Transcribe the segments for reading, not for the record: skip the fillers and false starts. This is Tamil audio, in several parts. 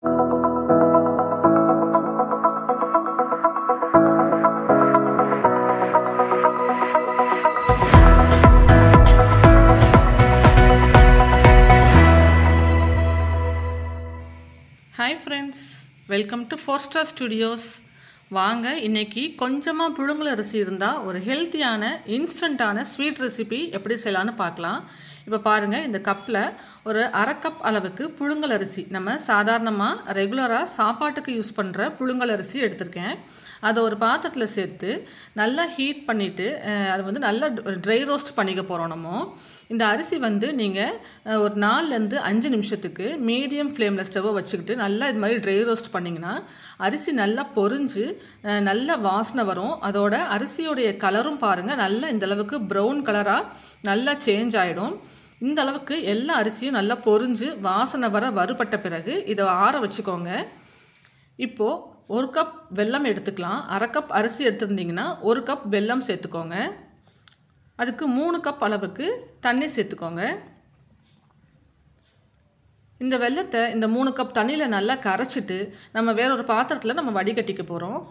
Hi friends, welcome to 4-Star Studios. வாங்க இன்னைக்கு கொஞ்சமா புழுங்கல் அரிசி இருந்தா ஒரு ஹெல்த்தியான இன்ஸ்டன்ட்டான ஸ்வீட் ரெசிபி எப்படி செய்யலாம்னு பார்க்கலாம். இப்போ பாருங்க இந்த கப்ல ஒரு 1/2 கப் அளவுக்கு புழுங்கல் அரிசி நம்ம சாதாரணமா ரெகுலரா சாப்பாட்டுக்கு யூஸ் பண்ற புழுங்கல் அரிசி எடுத்துர்க்கேன். அதை ஒரு பாத்திரத்தில் சேர்த்து நல்லா ஹீட் பண்ணிவிட்டு அது வந்து நல்லா ட்ரை ரோஸ்ட் பண்ணிக்க போகிறோம் நம்ம. இந்த அரிசி வந்து நீங்கள் ஒரு 4லேருந்து 5 நிமிஷத்துக்கு மீடியம் ஃப்ளேமில் ஸ்டவ்வை வச்சுக்கிட்டு நல்லா இது மாதிரி ட்ரை ரோஸ்ட் பண்ணிங்கன்னா அரிசி நல்லா பொரிஞ்சு நல்ல வாசனை வரும். அதோட அரிசியோடைய கலரும் பாருங்கள் நல்லா இந்தளவுக்கு ப்ரௌன் கலராக நல்லா சேஞ்ச் ஆகிடும். இந்த அளவுக்கு எல்லா அரிசியும் நல்லா பொரிஞ்சு வாசனை வறுபட்ட பிறகு இதை ஆற வச்சுக்கோங்க. இப்போது 1 கப் வெல்லம் எடுத்துக்கலாம். 1/2 கப் அரிசி எடுத்துருந்தீங்கன்னா 1 கப் வெல்லம் சேர்த்துக்கோங்க. அதுக்கு 3 கப் அளவுக்கு தண்ணி சேர்த்துக்கோங்க. இந்த வெல்லத்தை இந்த 3 கப் தண்ணியில் நல்லா கரைச்சிட்டு நம்ம வேறொரு பாத்திரத்தில் நம்ம வடிகட்டிக்க போகிறோம்.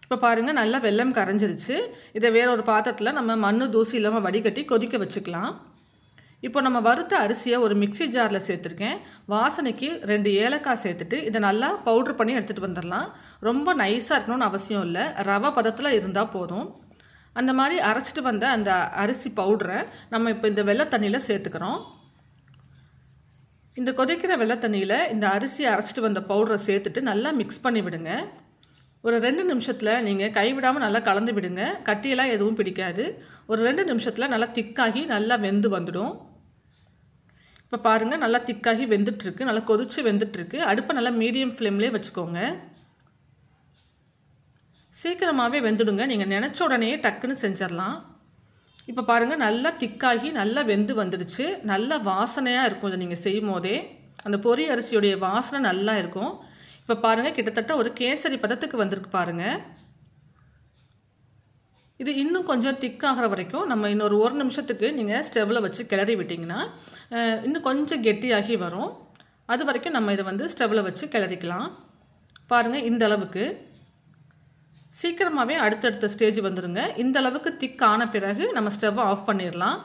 இப்போ பாருங்கள் நல்லா வெல்லம் கரைஞ்சிருச்சு. இதை வேறொரு பாத்திரத்தில் நம்ம மண் தூசி இல்லாமல் வடிகட்டி கொதிக்க வச்சுக்கலாம். இப்போ நம்ம வறுத்த அரிசியை ஒரு மிக்சி ஜாரில் சேர்த்துருக்கேன். வாசனைக்கு 2 ஏலக்காய் சேர்த்துட்டு இதை நல்லா பவுட்ரு பண்ணி எடுத்துகிட்டு வந்துடலாம். ரொம்ப நைஸாக இருக்கணும்னு அவசியம் இல்லை, ரவை பதத்தில் இருந்தால் போதும். அந்த மாதிரி அரைச்சிட்டு வந்த அந்த அரிசி பவுடரை நம்ம இப்போ இந்த வெள்ளை தண்ணியில் சேர்த்துக்கிறோம். இந்த கொதிக்கிற வெள்ளை தண்ணியில் இந்த அரிசியை அரைச்சிட்டு வந்த பவுடரை சேர்த்துட்டு நல்லா மிக்ஸ் பண்ணி விடுங்க. ஒரு 2 நிமிஷத்தில் நீங்கள் கைவிடாமல் நல்லா கலந்து விடுங்க. கட்டியெல்லாம் எதுவும் பிடிக்காது. ஒரு 2 நிமிஷத்தில் நல்லா திக்காகி நல்லா வெந்து வந்துடும். இப்போ பாருங்கள் நல்லா திக்காகி வெந்துட்டுருக்கு, நல்லா கொதிச்சு வெந்துட்டுருக்கு. அடுப்பை நல்லா மீடியம் ஃப்ளேம்லேயே வச்சுக்கோங்க. சீக்கிரமாகவே வெந்துடுங்க, நீங்கள் நினச்ச உடனே டக்குன்னு செஞ்சிடலாம். இப்போ பாருங்கள் நல்லா திக்காகி நல்லா வெந்து வந்துடுச்சு. நல்ல வாசனையாக இருக்கும். இதை நீங்கள் செய்யும் போதே அந்த பொரி அரிசியோடைய வாசனை நல்லா இருக்கும். இப்போ பாருங்கள் கிட்டத்தட்ட ஒரு கேசரி பதத்துக்கு வந்திருக்கு பாருங்கள். இது இன்னும் கொஞ்சம் திக்காகிற வரைக்கும் நம்ம இன்னொரு 1 நிமிஷத்துக்கு நீங்கள் ஸ்டவ்வில் வச்சு கிளறி விட்டிங்கன்னா இன்னும் கொஞ்சம் கெட்டியாகி வரும். அது வரைக்கும் நம்ம இதை வந்து ஸ்டவ்வில் வச்சு கிளறிக்கலாம். பாருங்கள் இந்த அளவுக்கு சீக்கிரமாகவே அடுத்தடுத்த ஸ்டேஜ் வந்துடுங்க. இந்த அளவுக்கு திக்கான பிறகு நம்ம ஸ்டவ்வை ஆஃப் பண்ணிடலாம்.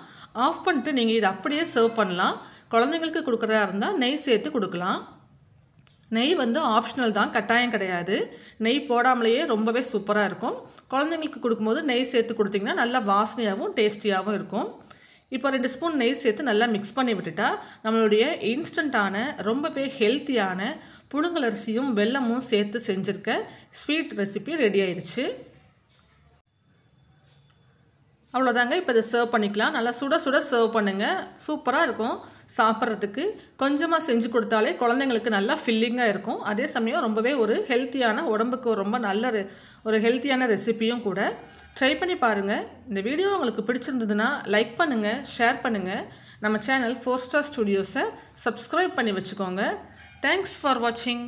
ஆஃப் பண்ணிட்டு நீங்கள் இதை அப்படியே சர்வ் பண்ணலாம். குழந்தைங்களுக்கு கொடுக்குறதா இருந்தால் நெய் சேர்த்து கொடுக்கலாம். நெய் வந்து ஆப்ஷனல் தான், கட்டாயம் கிடையாது. நெய் போடாமலேயே ரொம்பவே சூப்பராக இருக்கும். குழந்தைங்களுக்கு கொடுக்கும்போது நெய் சேர்த்து கொடுத்திங்கன்னா நல்லா வாசனையாகவும் டேஸ்டியாகவும் இருக்கும். இப்போ 2 ஸ்பூன் நெய் சேர்த்து நல்லா மிக்ஸ் பண்ணி விட்டுட்டா நம்மளுடைய இன்ஸ்டண்ட்டான ரொம்பவே ஹெல்த்தியான புழுங்கல் அரிசியும் வெல்லமும் சேர்த்து செஞ்சுருக்க ஸ்வீட் ரெசிபி ரெடி ஆயிடுச்சு. அவ்வளோதாங்க. இப்போ இதை சர்வ் பண்ணிக்கலாம். நல்லா சுட சுட சர்வ் பண்ணுங்கள். சூப்பராக இருக்கும் சாப்பிட்றதுக்கு. கொஞ்சமாக செஞ்சு கொடுத்தாலே குழந்தைங்களுக்கு நல்லா ஃபில்லிங்காக இருக்கும். அதே சமயம் ரொம்பவே ஒரு ஹெல்த்தியான, உடம்புக்கு ரொம்ப நல்ல ஒரு ஹெல்த்தியான ரெசிபியும் கூட. ட்ரை பண்ணி பாருங்கள். இந்த வீடியோ உங்களுக்கு பிடிச்சிருந்ததுன்னா லைக் பண்ணுங்கள், ஷேர் பண்ணுங்கள். நம்ம சேனல் 4-Star Studios-ஐ சப்ஸ்கிரைப் பண்ணி வச்சுக்கோங்க. தேங்க்ஸ் ஃபார் வாட்சிங்.